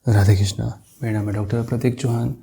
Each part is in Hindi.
राधे कृष्णा। मेरा नाम है डॉक्टर प्रतीक चौहान।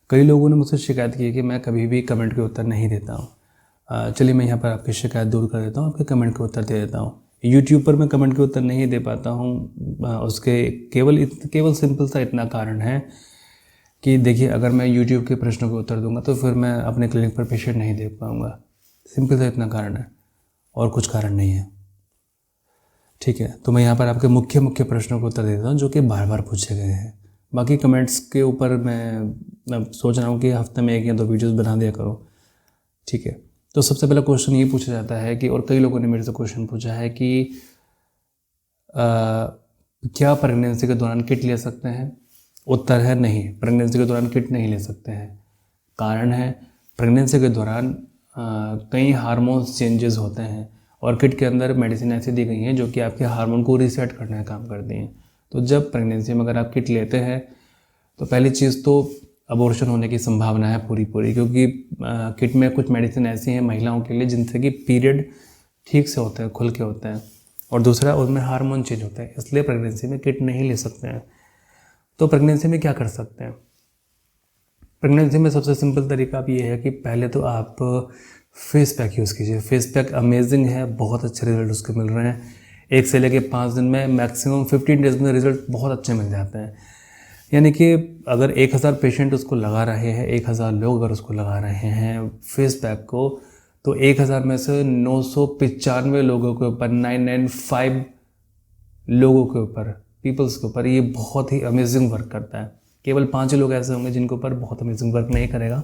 कई लोगों ने मुझसे शिकायत की है कि मैं कभी भी कमेंट के उत्तर नहीं देता हूँ। चलिए मैं यहाँ पर आपकी शिकायत दूर कर देता हूँ, आपके कमेंट के उत्तर दे देता हूँ। यूट्यूब पर मैं कमेंट के उत्तर नहीं दे पाता हूँ, उसके केवल सिंपल सा इतना कारण है कि देखिए, अगर मैं यूट्यूब के प्रश्नों के उत्तर दूंगा तो फिर मैं अपने क्लिनिक पर पेशेंट नहीं देख पाऊँगा। सिंपल सा इतना कारण है, और कुछ कारण नहीं है। ठीक है, तो मैं यहाँ पर आपके मुख्य मुख्य प्रश्नों को उत्तर देता हूँ जो कि बार बार पूछे गए हैं। बाकी कमेंट्स के ऊपर मैं सोच रहा हूँ कि हफ्ते में 1 या 2 वीडियोस बना दिया करो। ठीक है, तो सबसे पहला क्वेश्चन ये पूछा जाता है कि, और कई लोगों ने मेरे से क्वेश्चन पूछा है कि क्या प्रेगनेंसी के दौरान किट ले सकते हैं। उत्तर है नहीं, प्रेगनेंसी के दौरान किट नहीं ले सकते हैं। कारण है, प्रेगनेंसी के दौरान कई हार्मोन्स चेंजेस होते हैं और किट के अंदर मेडिसिन ऐसी दी गई हैं जो कि आपके हार्मोन को रीसेट करने का काम करती हैं। तो जब प्रेगनेंसी में अगर आप किट लेते हैं तो पहली चीज़ तो अबॉर्शन होने की संभावना है पूरी, क्योंकि किट में कुछ मेडिसिन ऐसी हैं महिलाओं के लिए जिनसे कि पीरियड ठीक से होते हैं, खुल के होते हैं, और दूसरा उनमें हार्मोन चेंज होता है, इसलिए प्रेगनेंसी में किट नहीं ले सकते हैं। तो प्रेगनेंसी में क्या कर सकते हैं? प्रेगनेंसी में सबसे सिंपल तरीका आप ये है कि पहले तो आप फेस पैक यूज़ कीजिए। फेस पैक अमेजिंग है, बहुत अच्छे रिजल्ट उसके मिल रहे हैं। 1 से लेकर 5 दिन में, मैक्सिमम 15 डेज़ में रिजल्ट बहुत अच्छे मिल जाते हैं। यानी कि अगर 1000 पेशेंट उसको लगा रहे हैं, 1000 लोग अगर उसको लगा रहे हैं फेस पैक को, तो 1000 में से 995 लोगों के ऊपर, 995 लोगों के ऊपर, पीपल्स के ऊपर ये बहुत ही अमेजिंग वर्क करता है। केवल 5 लोग ऐसे होंगे जिनके ऊपर बहुत अमेजिंग वर्क नहीं करेगा,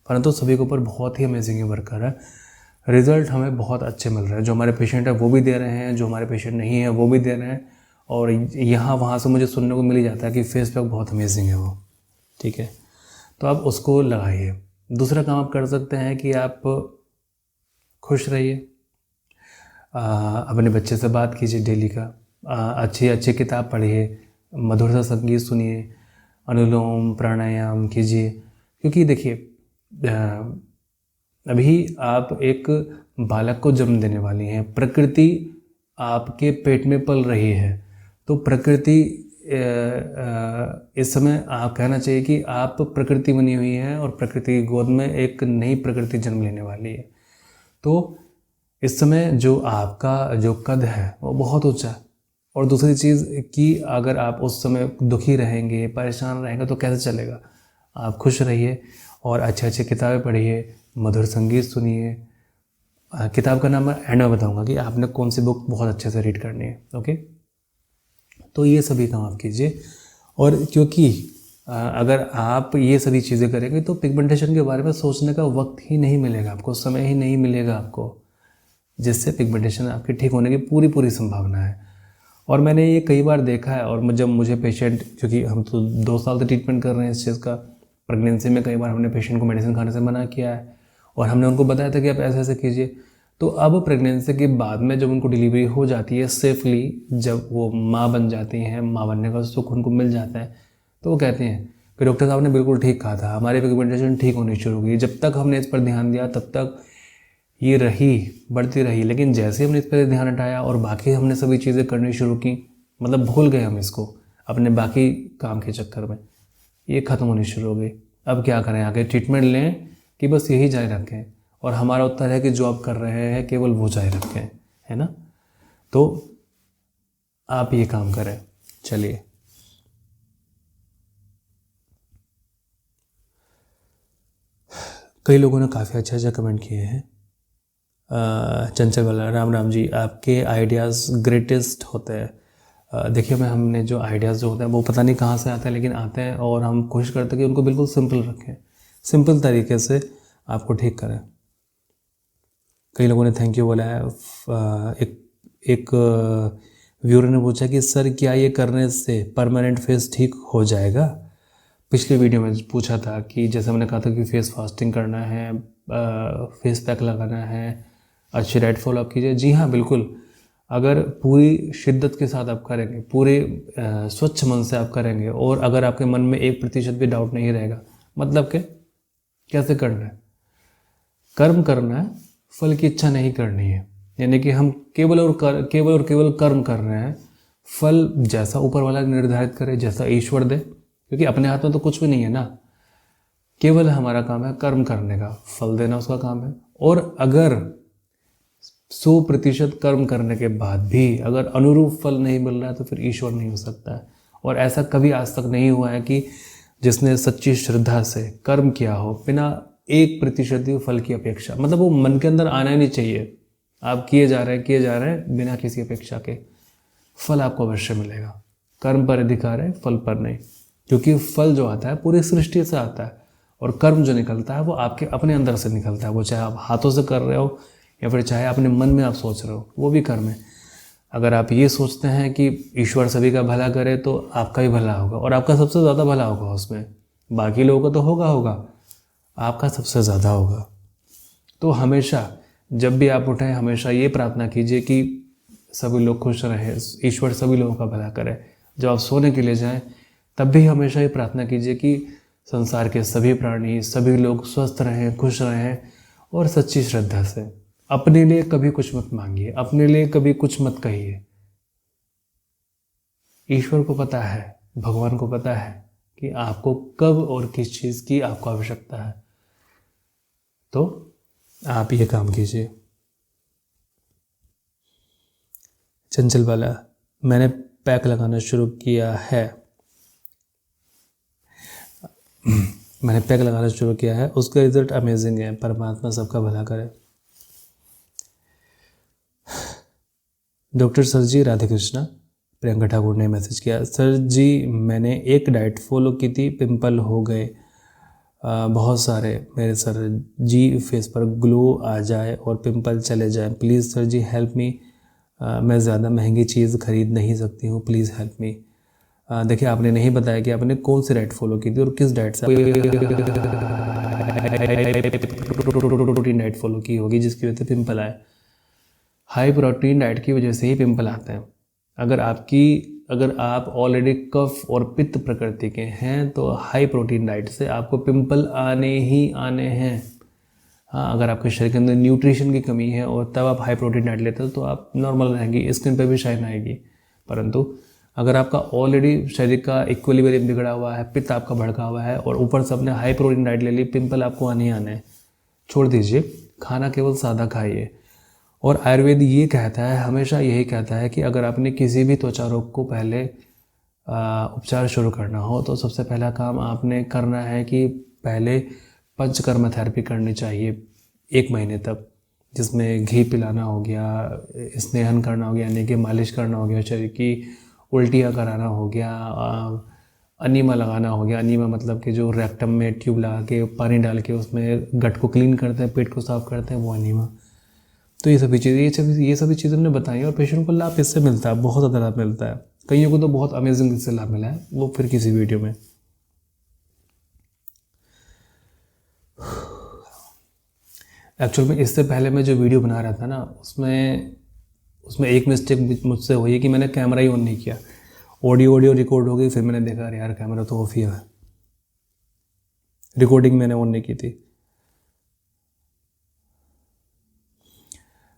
परंतु सभी के ऊपर बहुत ही अमेजिंग वर्क कर रहा है। रिजल्ट हमें बहुत अच्छे मिल रहे हैं। जो हमारे पेशेंट है वो भी दे रहे हैं, जो हमारे पेशेंट नहीं है वो भी दे रहे हैं, और यहाँ वहाँ से मुझे सुनने को मिल ही जाता है कि फेस पैक बहुत अमेजिंग है वो। ठीक है, तो आप उसको लगाइए। दूसरा काम आप कर सकते हैं कि आप खुश रहिए, अपने बच्चे से बात कीजिए डेली का, अच्छी अच्छी किताब पढ़िए, मधुर सा संगीत सुनिए, अनुलोम प्राणायाम कीजिए। क्योंकि देखिए, अभी आप एक बालक को जन्म देने वाली हैं, प्रकृति आपके पेट में पल रही है, तो प्रकृति इस समय आप कहना चाहिए कि आप प्रकृति बनी हुई है और प्रकृति की गोद में एक नई प्रकृति जन्म लेने वाली है। तो इस समय जो आपका जो कद है वो बहुत ऊंचा है। और दूसरी चीज़ कि अगर आप उस समय दुखी रहेंगे, परेशान रहेंगे तो कैसे चलेगा। आप खुश रहिए और अच्छी अच्छी किताबें पढ़िए, मधुर संगीत सुनिए। किताब का नाम मैं एंड में बताऊंगा कि आपने कौन सी बुक बहुत अच्छे से रीड करनी है। ओके, तो ये सभी काम आप कीजिए। और क्योंकि अगर आप ये सभी चीज़ें करेंगे तो पिगमेंटेशन के बारे में सोचने का वक्त ही नहीं मिलेगा आपको, समय ही नहीं मिलेगा आपको, जिससे पिगमेंटेशन आपके ठीक होने की पूरी संभावना है। और मैंने ये कई बार देखा है, और जब मुझे पेशेंट, क्योंकि हम तो 2 साल से ट्रीटमेंट कर रहे हैं इस चीज़ का, प्रेगनेंसी में कई बार हमने पेशेंट को मेडिसिन खाने से मना किया है और हमने उनको बताया था कि आप ऐसे ऐसे कीजिए। तो अब प्रेगनेंसी के बाद में जब उनको डिलीवरी हो जाती है सेफली, जब वो माँ बन जाती हैं, माँ बनने का सुख उनको मिल जाता है, तो वो कहते हैं कि डॉक्टर साहब ने बिल्कुल ठीक कहा था, हमारी पिगमेंटेशन ठीक होनी शुरू हो गई। जब तक हमने इस पर ध्यान दिया तब तक ये बढ़ती रही, लेकिन जैसे हमने इस पर ध्यान हटाया और बाकी हमने सभी चीज़ें करनी शुरू की, मतलब भूल गए हम इसको अपने बाकी काम के चक्कर में, ये ख़त्म होनी शुरू हो गई। अब क्या करें, आगे ट्रीटमेंट लें कि बस यही जारी रखें? और हमारा उत्तर है कि जो आप कर रहे हैं केवल वो जारी रखें, है ना। तो आप ये काम करें। चलिए, कई लोगों ने काफ़ी अच्छा कमेंट किए हैं। चंचल वाला, राम राम जी, आपके आइडियाज़ ग्रेटेस्ट होते हैं। देखिए, हमने जो आइडियाज़ जो होते हैं वो पता नहीं कहाँ से आते हैं, लेकिन आते हैं और हम कोशिश करते हैं कि उनको बिल्कुल सिंपल रखें, सिंपल तरीके से आपको ठीक करें। कई लोगों ने थैंक यू बोला है। एक व्यूअर ने पूछा कि सर क्या ये करने से परमानेंट फेस ठीक हो जाएगा। पिछले वीडियो में पूछा था कि जैसे मैंने कहा था कि फेस फास्टिंग करना है, फेस पैक लगाना है, अच्छी डाइट फॉलो अप कीजिए। जी हाँ, बिल्कुल, अगर पूरी शिद्दत के साथ आप करेंगे, पूरे स्वच्छ मन से आप करेंगे, और अगर आपके मन में 1% भी डाउट नहीं रहेगा, मतलब कि कैसे करना है, कर्म करना है, फल की इच्छा नहीं करनी है। यानी कि हम केवल और केवल कर्म कर रहे हैं, फल जैसा ऊपर वाला निर्धारित करे, जैसा ईश्वर दे, क्योंकि अपने हाथ में तो कुछ भी नहीं है ना। केवल हमारा काम है कर्म करने का, फल देना उसका काम है। और अगर 100% कर्म करने के बाद भी अगर अनुरूप फल नहीं मिल रहा है तो फिर ईश्वर नहीं हो सकता है। और ऐसा कभी आज तक नहीं हुआ है कि जिसने सच्ची श्रद्धा से कर्म किया हो बिना 1% भी फल की अपेक्षा, मतलब वो मन के अंदर आना ही नहीं चाहिए। आप किए जा रहे हैं बिना किसी अपेक्षा के, फल आपको अवश्य मिलेगा। कर्म पर अधिकार है, फल पर नहीं, क्योंकि फल जो आता है पूरी सृष्टि से आता है और कर्म जो निकलता है वो आपके अपने अंदर से निकलता है। वो चाहे आप हाथों से कर रहे हो या फिर चाहे अपने मन में आप सोच रहे हो, वो भी कर्म है। अगर आप ये सोचते हैं कि ईश्वर सभी का भला करे तो आपका भी भला होगा, और आपका सबसे ज़्यादा भला होगा उसमें। बाकी लोगों का तो होगा, आपका सबसे ज़्यादा होगा। तो हमेशा जब भी आप उठें, हमेशा ये प्रार्थना कीजिए कि सभी लोग खुश रहें, ईश्वर सभी लोगों का भला करे। जब आप सोने के लिए जाएं तब भी हमेशा ये प्रार्थना कीजिए कि संसार के सभी प्राणी, सभी लोग स्वस्थ रहें, खुश रहें और सच्ची श्रद्धा से। अपने लिए कभी कुछ मत मांगिए, अपने लिए कभी कुछ मत कहिए। ईश्वर को पता है, भगवान को पता है कि आपको कब और किस चीज़ की आपको आवश्यकता है। तो आप ये काम कीजिए। चंचल वाला, मैंने पैक लगाना शुरू किया है। उसका रिजल्ट अमेजिंग है। परमात्मा सबका भला करे। डॉक्टर सर जी, राधे कृष्णा। प्रियंका ठाकुर ने मैसेज किया, सर जी मैंने एक डाइट फॉलो की थी, पिंपल हो गए बहुत सारे मेरे सर जी, फेस पर ग्लो आ जाए और पिंपल चले जाए, please sir ji help me. मैं ज़्यादा महंगी चीज़ खरीद नहीं सकती हूँ, प्लीज़ हेल्प मी। देखिए, आपने नहीं बताया कि आपने कौन सी डाइट फॉलो की थी और किस डाइट से प्रोटीन डाइट फॉलो की होगी जिसकी वजह से पिंपल आए। हाई प्रोटीन डाइट की वजह से ही पिंपल आते हैं। अगर आप ऑलरेडी कफ और पित्त प्रकृति के हैं तो हाई प्रोटीन डाइट से आपको पिंपल आने ही आने हैं। हाँ, अगर आपके शरीर के अंदर न्यूट्रिशन की कमी है और तब आप हाई प्रोटीन डाइट लेते हो तो आप नॉर्मल रहेंगी, स्किन पे भी शाइन आएगी। परंतु अगर आपका ऑलरेडी शरीर का इक्विलिब्रियम बिगड़ा हुआ है, पित्त आपका भड़का हुआ है और ऊपर से आपने हाई प्रोटीन डाइट ले ली, पिंपल आपको आने ही आने हैं। छोड़ दीजिए, खाना केवल सादा खाइए। और आयुर्वेद ये कहता है, हमेशा यही कहता है कि अगर आपने किसी भी त्वचा रोग को पहले उपचार शुरू करना हो तो सबसे पहला काम आपने करना है कि पहले पंचकर्म थेरेपी करनी चाहिए 1 महीने तक, जिसमें घी पिलाना हो गया, स्नेहन करना हो गया, यानी कि मालिश करना हो गया शरीर की, उल्टियाँ कराना हो गया, अनीमा लगाना हो गया। अनीमा मतलब कि जो रेक्टम में ट्यूब लगा के पानी डाल के उसमें गट को क्लीन करते हैं, पेट को साफ करते हैं, वो अनीमा। तो ये सभी चीज़ें हमने बताई और पेशेंट को लाभ इससे मिलता है, बहुत ज़्यादा लाभ मिलता है। कईयों को तो बहुत अमेजिंग इससे लाभ मिला है, वो फिर किसी वीडियो में। एक्चुअल में इससे पहले मैं जो वीडियो बना रहा था ना, उसमें एक मिस्टेक मुझसे हुई है कि मैंने कैमरा ही ऑन नहीं किया। ऑडियो रिकॉर्ड हो गई, फिर मैंने देखा अरे यार कैमरा तो ऑफ ही है, रिकॉर्डिंग मैंने ऑन नहीं की थी।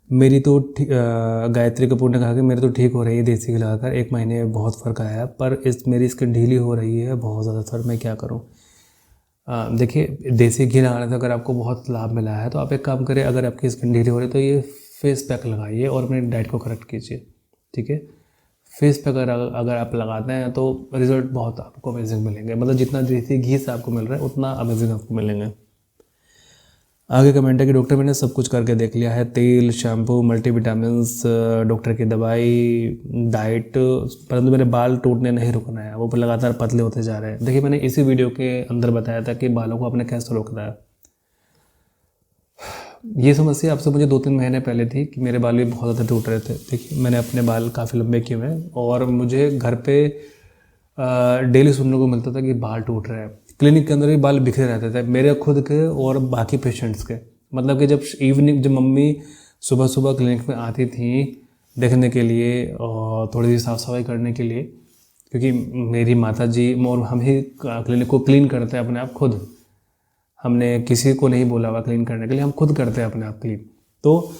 मेरी तो गायत्री कपूर ने कहा कि मेरे तो ठीक हो रही है देसी घी लगाकर, 1 महीने में बहुत फ़र्क आया है, पर मेरी स्किन ढीली हो रही है बहुत ज़्यादा। सर मैं क्या करूं? देखिए, देसी घी लगाने से अगर आपको बहुत लाभ मिला है तो आप एक काम करें, अगर आपकी स्किन ढीली हो रही है तो ये फेस पैक लगाइए और अपनी डाइट को करेक्ट कीजिए, ठीक है। फेस पैक अगर आप लगाते हैं तो रिज़ल्ट बहुत आपको अमेजिंग मिलेंगे, मतलब जितना देसी घी से आपको मिल रहा है उतना अमेजिंग आपको मिलेंगे। आगे कमेंट है कि डॉक्टर मैंने सब कुछ करके देख लिया है, तेल, शैम्पू, मल्टीविटामिन्स, डॉक्टर की दवाई, डाइट, परंतु मेरे बाल टूटने नहीं रुकना है, वो लगातार पतले होते जा रहे हैं। देखिए, मैंने इसी वीडियो के अंदर बताया था कि बालों को आपने कैसे रोकना है। ये समस्या आपसे मुझे 2-3 महीने पहले थी कि मेरे बाल भी बहुत ज़्यादा टूट रहे थे। देखिए, मैंने अपने बाल काफ़ी लंबे किए हुए हैं और मुझे घर पे डेली सुनने को मिलता था कि बाल टूट रहे हैं। क्लिनिक के अंदर भी बाल बिखरे रहते थे, मेरे खुद के और बाकी पेशेंट्स के। मतलब कि जब मम्मी सुबह क्लिनिक में आती थी देखने के लिए और थोड़ी सी साफ़ सफाई करने के लिए, क्योंकि मेरी माता जी और हम ही क्लिनिक को क्लीन करते हैं अपने आप खुद, हमने किसी को नहीं बोला हुआ क्लीन करने के लिए, हम खुद करते हैं अपने आप क्लीन। तो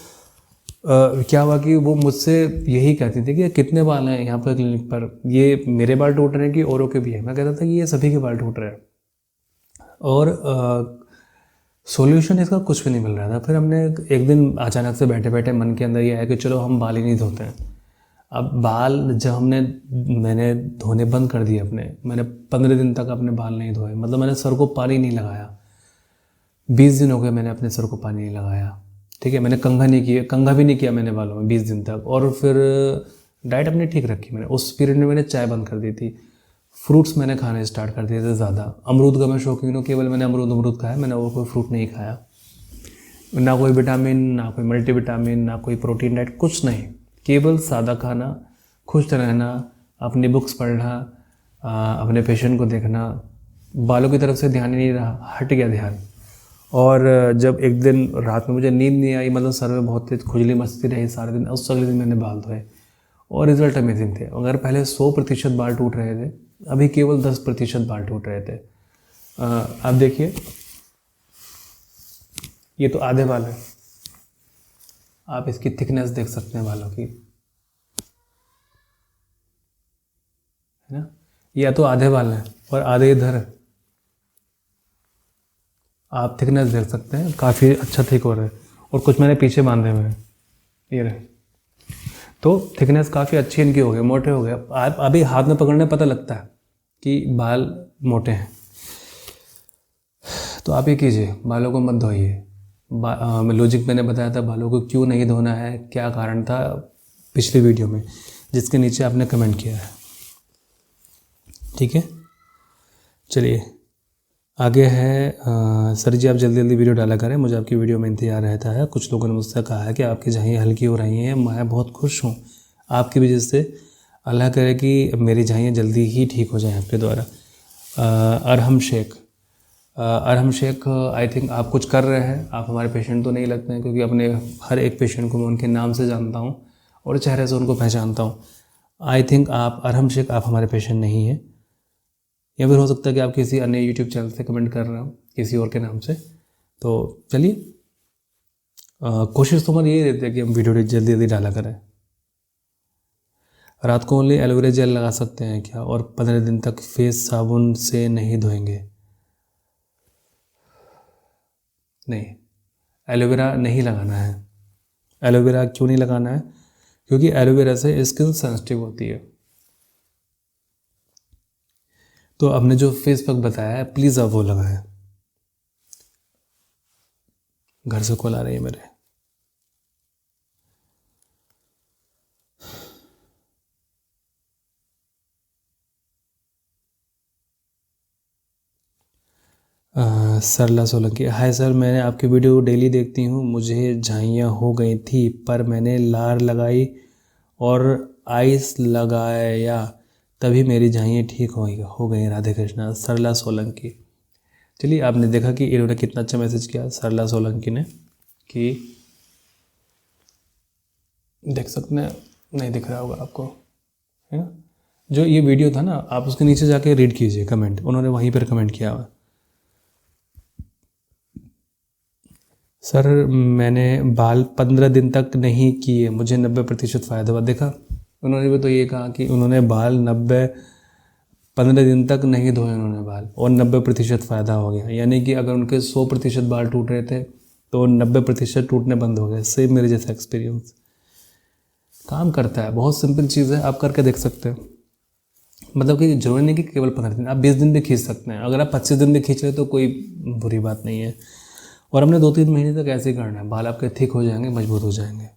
क्या हुआ कि वो मुझसे यही कहती थी कि कितने बाल हैं यहाँ पर क्लिनिक पर, ये मेरे बाल टूट रहे हैं कि औरों के भी हैं। मैं कहता था कि ये सभी के बाल टूट रहे हैं और सॉल्यूशन इसका कुछ भी नहीं मिल रहा था। फिर हमने एक दिन अचानक से बैठे बैठे मन के अंदर ये आया कि चलो हम बाल ही नहीं धोते हैं। अब बाल जब मैंने धोने बंद कर दिए अपने, मैंने 15 दिन तक अपने बाल नहीं धोए, मतलब मैंने सर को पानी नहीं लगाया। 20 दिन हो गए मैंने अपने सर को पानी नहीं लगाया, ठीक है। मैंने कंघा भी नहीं किया मैंने बालों में 20 दिन तक। और फिर डाइट अपनी ठीक रखी मैंने। उस पीरियड में मैंने चाय बंद कर दी थी, फ्रूट्स मैंने खाने स्टार्ट कर दिए थे ज़्यादा। अमरूद का मैं शौकीन हूँ, केवल मैंने अमरूद खाया, मैंने और कोई फ्रूट नहीं खाया। ना कोई विटामिन, ना कोई मल्टीविटामिन, ना कोई प्रोटीन डाइट, कुछ नहीं, केवल सादा खाना, खुश रहना, अपनी बुक्स पढ़ना, अपने पेशेंट को देखना। बालों की तरफ से ध्यान ही नहीं रहा, हट गया ध्यान। और जब एक दिन रात में मुझे नींद नहीं आई, मतलब सर में बहुत तेज खुजली मचती रही सारे दिन, उस अगले दिन मैंने बाल धोए और रिजल्ट अमेजिंग थे। अगर पहले 100% बाल टूट रहे थे, अभी केवल 10% बाल टूट रहे थे। आप देखिए, ये तो आधे बाल है, आप इसकी थिकनेस देख सकते हैं बालों की, है ना। ये तो आधे बाल हैं और आधे इधर है, आप थिकनेस देख सकते हैं, काफ़ी अच्छा थिक हो रहा है। और कुछ मैंने पीछे बांधे हुए हैं, ये रहे, तो थिकनेस काफ़ी अच्छी इनकी हो गई, मोटे हो गए। आप अभी हाथ में पकड़ने पता लगता है कि बाल मोटे हैं। तो आप ये कीजिए, बालों को मत धोइए। लॉजिक मैंने बताया था बालों को क्यों नहीं धोना है, क्या कारण था पिछली वीडियो में, जिसके नीचे आपने कमेंट किया है, ठीक है। चलिए आगे है, सर जी आप जल्दी जल्दी वीडियो डाला करें, मुझे आपकी वीडियो में इंतजार रहता है। कुछ लोगों ने मुझसे कहा है कि आपकी झाइयाँ हल्की हो रही हैं, मैं बहुत खुश हूँ आपकी वजह से। अल्लाह करे कि मेरी झाइयाँ जल्दी ही ठीक हो जाएं आपके द्वारा। अरहम शेख आई थिंक आप कुछ कर रहे हैं, आप हमारे पेशेंट तो नहीं लगते हैं, क्योंकि अपने हर एक पेशेंट को मैं उनके नाम से जानता हूँ और चेहरे से उनको पहचानता हूँ। आई थिंक आप अरहम शेख, आप हमारे पेशेंट नहीं हैं, या फिर हो सकता है कि आप किसी अन्य यूट्यूब चैनल से कमेंट कर रहे हो किसी और के नाम से। तो चलिए, कोशिश तो हमारी यही रहती है कि हम वीडियो जल्दी जल्दी डाला करें। रात को ओनली एलोवेरा जेल लगा सकते हैं क्या, और 15 दिन तक फेस साबुन से नहीं धोएंगे? नहीं, एलोवेरा नहीं लगाना है। एलोवेरा क्यों नहीं लगाना है? क्योंकि एलोवेरा से स्किन सेंसिटिव होती है। तो आपने जो फेस पैक बताया है, प्लीज़ आप वो लगाएं। घर से कॉल आ रही है मेरे। सरला सोलंकी, हाय सर, मैंने आपकी वीडियो डेली देखती हूँ, मुझे झाइयाँ हो गई थी पर मैंने लार लगाई और आइस लगाया, तभी मेरी झाइयाँ ठीक हो गई। राधे कृष्णा, सरला सोलंकी। चलिए, आपने देखा कि इन्होंने कितना अच्छा मैसेज किया सरला सोलंकी ने, कि देख सकते हैं, नहीं दिख रहा होगा आपको, है ना। जो ये वीडियो था ना, आप उसके नीचे जाके रीड कीजिए कमेंट, उन्होंने वहीं पर कमेंट किया हुआ। सर मैंने बाल 15 दिन तक नहीं किए, मुझे 90% फ़ायदा हुआ। देखा, उन्होंने भी तो ये कहा कि उन्होंने बाल 15 दिन तक नहीं धोए उन्होंने बाल, और 90% फ़ायदा हो गया। यानी कि अगर उनके 100% बाल टूट रहे थे तो 90% टूटने बंद हो गए। सेम मेरे जैसा एक्सपीरियंस काम करता है, बहुत सिंपल चीज़ है, आप करके देख सकते हैं। मतलब कि जरूरी नहीं कि केवल 15 दिन, आप 20 दिन भी खींच सकते हैं। अगर आप 25 दिन भी खींच रहे तो कोई बुरी बात नहीं है। और हमने 2-3 महीने तक ऐसे ही करना है, बाल आपके थिक हो जाएंगे, मजबूत हो जाएंगे।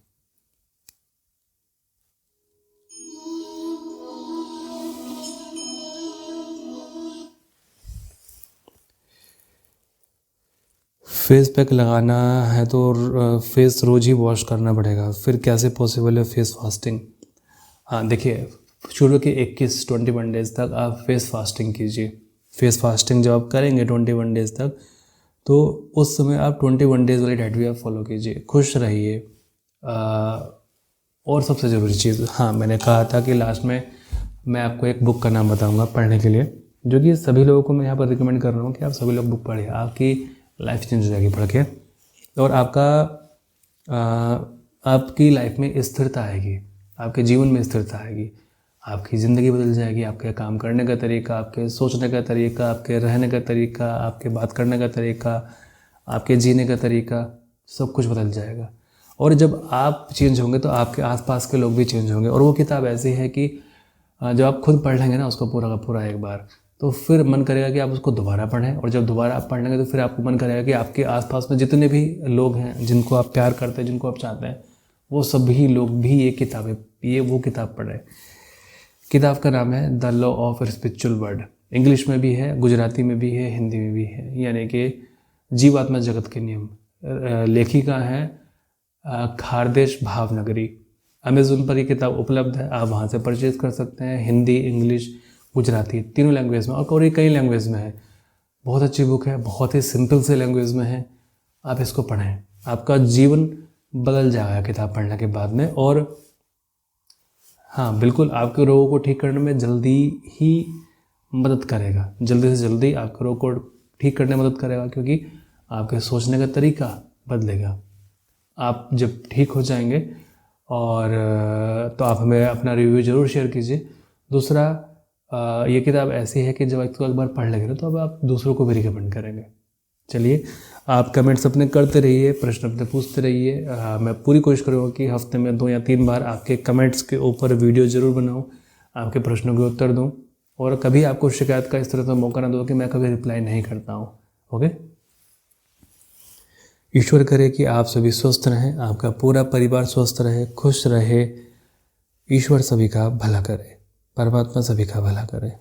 फेस पैक लगाना है तो फेस रोज़ ही वॉश करना पड़ेगा, फिर कैसे पॉसिबल है फेस फास्टिंग? हाँ देखिए, शुरू के 21 डेज़ तक आप फेस फास्टिंग कीजिए। फेस फास्टिंग जब आप करेंगे 21 डेज़ तक, तो उस समय आप 21 डेज़ वाली डाइट भी आप फॉलो कीजिए, खुश रहिए। और सबसे ज़रूरी चीज़, हाँ मैंने कहा था कि लास्ट में मैं आपको एक बुक का नाम बताऊंगा पढ़ने के लिए, जो कि सभी लोगों को मैं यहाँ पर रिकमेंड कर रहा हूँ कि आप सभी लोग बुक पढ़िए, आपकी लाइफ चेंज हो जाएगी पढ़ के। और आपका आपकी लाइफ में स्थिरता आएगी, आपके जीवन में स्थिरता आएगी, आपकी ज़िंदगी बदल जाएगी। आपके काम करने का तरीका, आपके सोचने का तरीका, आपके रहने का तरीका, आपके बात करने का तरीका, आपके जीने का तरीका, सब कुछ बदल जाएगा। और जब आप चेंज होंगे तो आपके आसपास के लोग भी चेंज होंगे। और वो किताब ऐसी है कि जब आप खुद पढ़ लेंगे ना उसको पूरा का पूरा एक बार, तो फिर मन करेगा कि आप उसको दोबारा पढ़ें। और जब दोबारा आप पढ़ लेंगे तो फिर आपको मन करेगा कि आपके आसपास में जितने भी लोग हैं जिनको आप प्यार करते हैं, जिनको आप चाहते हैं, वो सभी लोग भी ये वो किताब पढ़ें। किताब का नाम है the law of spiritual world. English में भी है, गुजराती में भी है, हिंदी में भी है, यानी कि जीवात्मा जगत के नियम। लेखिका है खारदेश भावनगरी। अमेज़न पर ये किताब उपलब्ध है, आप वहाँ से परचेज़ कर सकते हैं। हिंदी, इंग्लिश, गुजराती तीनों लैंग्वेज में, और ये कई लैंग्वेज में है। बहुत अच्छी बुक है, बहुत ही सिंपल से लैंग्वेज में है। आप इसको पढ़ें, आपका जीवन बदल जाएगा किताब पढ़ने के बाद में। और हाँ बिल्कुल, आपके रोगों को ठीक करने में जल्दी ही मदद करेगा, जल्दी से जल्दी आपके रोग को ठीक करने में मदद करेगा, क्योंकि आपके सोचने का तरीका बदलेगा। आप जब ठीक हो जाएंगे और तो आप हमें अपना रिव्यू ज़रूर शेयर कीजिए। दूसरा, ये किताब ऐसी है कि जब एक बार पढ़ लेंगे तो अब आप दूसरों को भी रिकमेंड करेंगे। चलिए, आप कमेंट्स अपने करते रहिए, प्रश्न अपने पूछते रहिए। मैं पूरी कोशिश करूँगा कि हफ्ते में 2 या 3 बार आपके कमेंट्स के ऊपर वीडियो ज़रूर बनाऊँ, आपके प्रश्नों के उत्तर दूँ। और कभी आपको शिकायत का इस तरह का मौका ना दो कि मैं कभी रिप्लाई नहीं करता हूँ। ओके, ईश्वर करे कि आप सभी स्वस्थ रहें, आपका पूरा परिवार स्वस्थ रहे, खुश रहे। ईश्वर सभी का भला करे, परमात्मा सभी का भला करे।